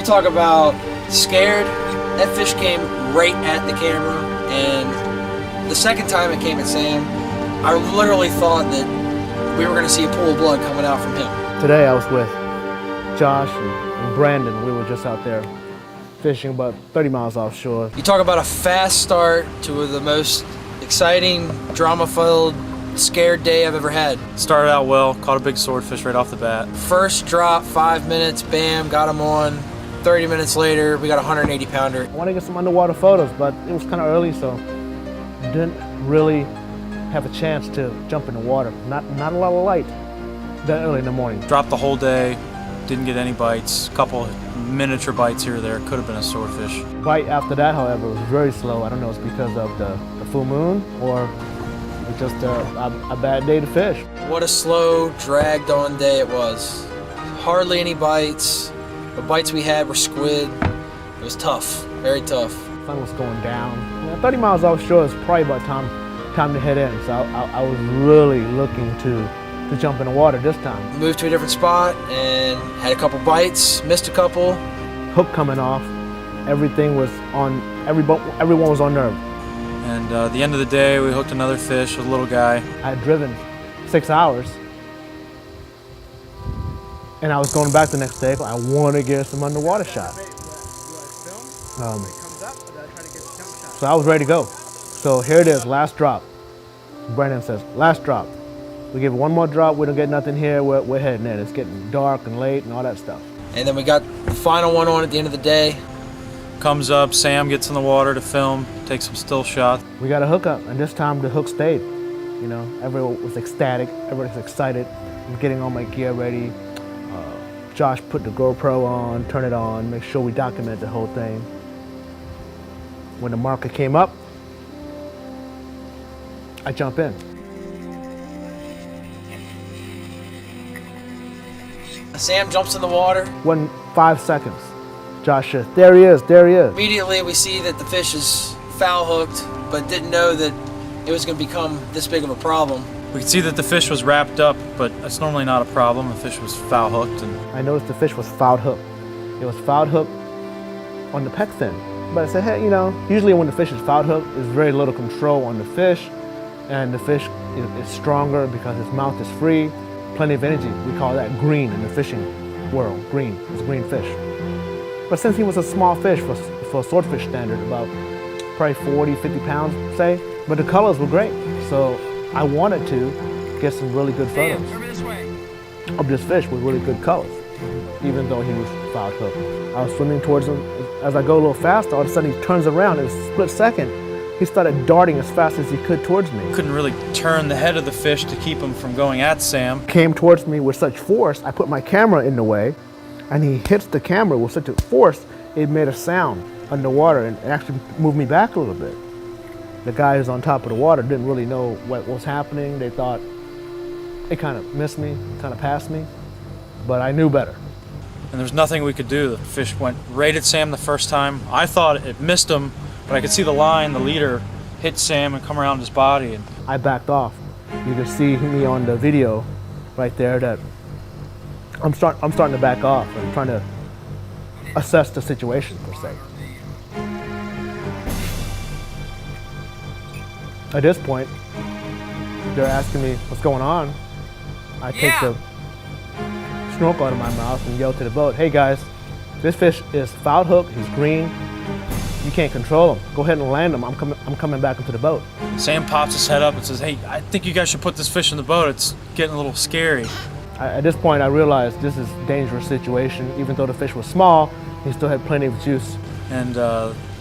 You talk about scared. That fish came right at the camera, and the second time it came at Sam, I literally thought that we were going to see a pool of blood coming out from him. Today I was with Josh and Brandon. We were just out there fishing about 30 miles offshore. You talk about a fast start to the most exciting, drama-filled, scared day I've ever had. Started out well, caught a big swordfish right off the bat. First drop, 5 minutes, bam, got him on. 30 minutes later, we got a 180 pounder. I wanted to get some underwater photos, but it was kind of early, so didn't really have a chance to jump in the water. Not a lot of light that early in the morning. Dropped the whole day, didn't get any bites. A couple miniature bites here or there, could have been a swordfish. Bite after that, however, was very slow. I don't know if it's because of the full moon or it's just a bad day to fish. What a slow, dragged on day it was. Hardly any bites. The bites we had were squid. It was tough, very tough. The sun was going down. 30 miles offshore is probably about time to head in, so I was really looking to jump in the water this time. Moved to a different spot and had a couple bites, missed a couple. Hook coming off, everything was on, everyone was on nerve. And at the end of the day, we hooked another fish, a little guy. I had driven 6 hours, and I was going back the next day. I want to get some underwater shot. So I was ready to go. So here it is, last drop. Brandon says, last drop. We give it one more drop, we don't get nothing here, we're heading in. It's getting dark and late and all that stuff. And then we got the final one on at the end of the day. Comes up, Sam gets in the water to film, takes some still shots. We got a hookup, and this time the hook stayed. You know, everyone was ecstatic, everybody was excited. I'm getting all my gear ready. Josh put the GoPro on, turn it on, make sure we document the whole thing. When the marker came up, I jump in. Sam jumps in the water. 5 seconds. Josh says, there he is, there he is. Immediately we see that the fish is foul hooked, but didn't know that it was going to become this big of a problem. We could see that the fish was wrapped up, but that's normally not a problem. The fish was foul hooked. And I noticed the fish was foul hooked. It was foul hooked on the pec fin. But I said, hey, you know, usually when the fish is foul hooked, there's very little control on the fish, and the fish is stronger because its mouth is free, plenty of energy. We call that green in the fishing world, green. It's a green fish. But since he was a small fish for swordfish standard, about probably 40, 50 pounds, say, but the colors were great. So I wanted to get some really good photos of this fish with really good colors, even though he was foul hooked. I was swimming towards him. As I go a little faster, all of a sudden he turns around in a split second. He started darting as fast as he could towards me. Couldn't really turn the head of the fish to keep him from going at Sam. Came towards me with such force, I put my camera in the way, and he hits the camera with such a force, it made a sound underwater and actually moved me back a little bit. The guy who's on top of the water didn't really know what was happening. They thought it kind of missed me, kind of passed me, but I knew better. And there was nothing we could do. The fish went right at Sam the first time. I thought it missed him, but I could see the line, the leader, hit Sam and come around his body. And I backed off. You can see me on the video right there that I'm starting to back off. I'm trying to assess the situation, per se. At this point, they're asking me what's going on. I take the snorkel out of my mouth and yell to the boat, hey guys, this fish is foul hooked, he's green, you can't control him. Go ahead and land him, I'm coming back into the boat. Sam pops his head up and says, hey, I think you guys should put this fish in the boat. It's getting a little scary. At this point, I realized this is a dangerous situation. Even though the fish was small, he still had plenty of juice. And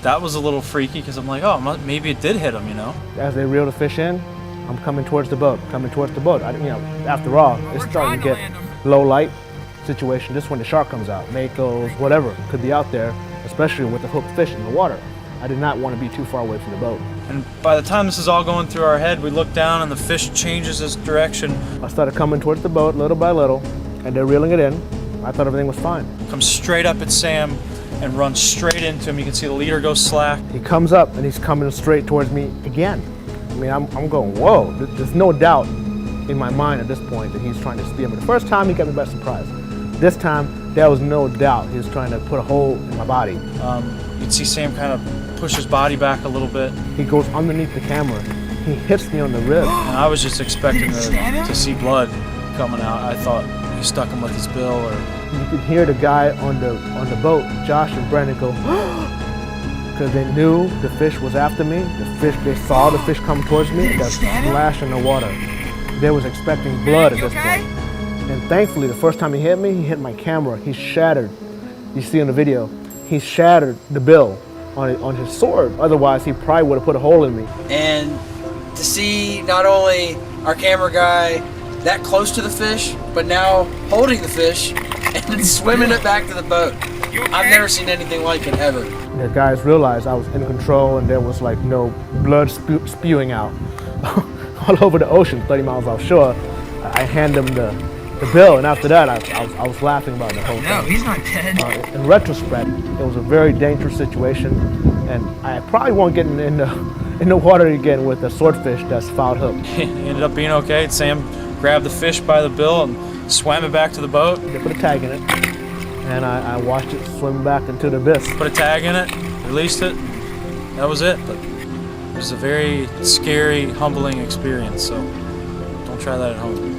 that was a little freaky because I'm like, oh, maybe it did hit him, you know? As they reel the fish in, I'm coming towards the boat, after all, it's starting to get low light situation. Just when the shark comes out, makos, whatever could be out there, especially with the hooked fish in the water. I did not want to be too far away from the boat. And by the time this is all going through our head, we look down and the fish changes its direction. I started coming towards the boat little by little, and they're reeling it in. I thought everything was fine. Comes straight up at Sam and runs straight into him. You can see the leader go slack. He comes up and he's coming straight towards me again. I mean, I'm going, whoa. There's no doubt in my mind at this point that he's trying to spear me. The first time he got me by surprise. This time, there was no doubt he was trying to put a hole in my body. You'd see Sam kind of push his body back a little bit. He goes underneath the camera. He hits me on the rib. And I was just expecting to see blood coming out. I thought he stuck him with his bill or... You could hear the guy on the boat, Josh and Brandon, go, because they knew the fish was after me. They saw the fish come towards me, that splash in the water. They was expecting blood at this point. And thankfully, the first time he hit me, he hit my camera. He shattered, you see in the video, he shattered the bill on his sword. Otherwise, he probably would have put a hole in me. And to see not only our camera guy that close to the fish, but now holding the fish and then swimming it back to the boat. I've never seen anything like it ever. The guys realized I was in control and there was like no blood spewing out all over the ocean, 30 miles offshore. I hand them the bill, and after that, I was laughing about the whole thing. No, he's not dead. In retrospect, it was a very dangerous situation, and I probably won't get in the water again with a swordfish that's foul hooked. He ended up being okay. Sam grabbed the fish by the bill and swam it back to the boat. They put a tag in it, and I watched it swim back into the abyss. Put a tag in it, released it. That was it. But it was a very scary, humbling experience, so don't try that at home.